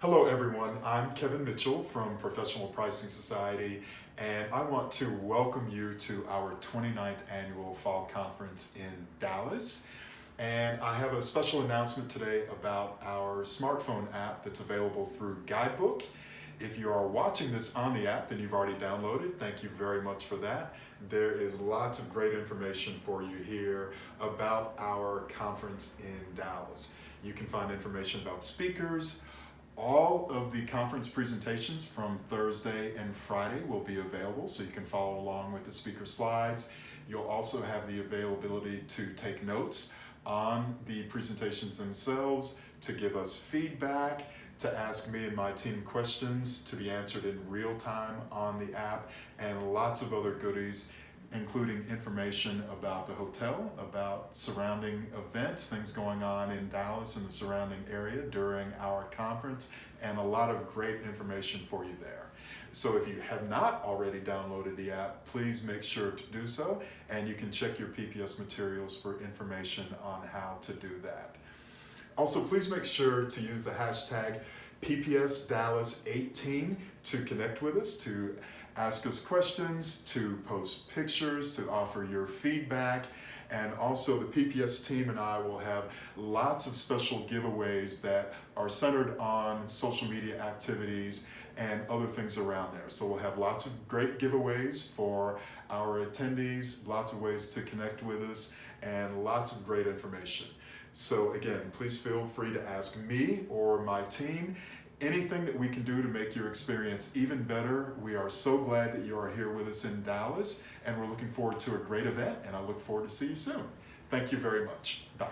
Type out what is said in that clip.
Hello everyone, I'm Kevin Mitchell from Professional Pricing Society, and I want to welcome you to our 29th annual Fall Conference in Dallas. And I have a special announcement today about our smartphone app that's available through Guidebook. If you are watching this on the app, then you've already downloaded. Thank you very much for that. There is lots of great information for you here about our conference in Dallas. You can find information about speakers. All of the conference presentations from Thursday and Friday will be available, so you can follow along with the speaker slides. You'll also have the availability to take notes on the presentations themselves, to give us feedback, to ask me and my team questions to be answered in real time on the app, and lots of other goodies, including information about the hotel, about surrounding events, things going on in Dallas and the surrounding area during our conference, and a lot of great information for you there. So if you have not already downloaded the app, please make sure to do so, and you can check your PPS materials for information on how to do that. Also, please make sure to use the hashtag PPSDALLAS18 to connect with us, to ask us questions, to post pictures, to offer your feedback. And also the PPS team and I will have lots of special giveaways that are centered on social media activities and other things around there. So we'll have lots of great giveaways for our attendees, lots of ways to connect with us, and lots of great information. So again, please feel free to ask me or my team anything that we can do to make your experience even better. We are so glad that you are here with us in Dallas, and we're looking forward to a great event, and I look forward to see you soon. Thank you very much. Bye.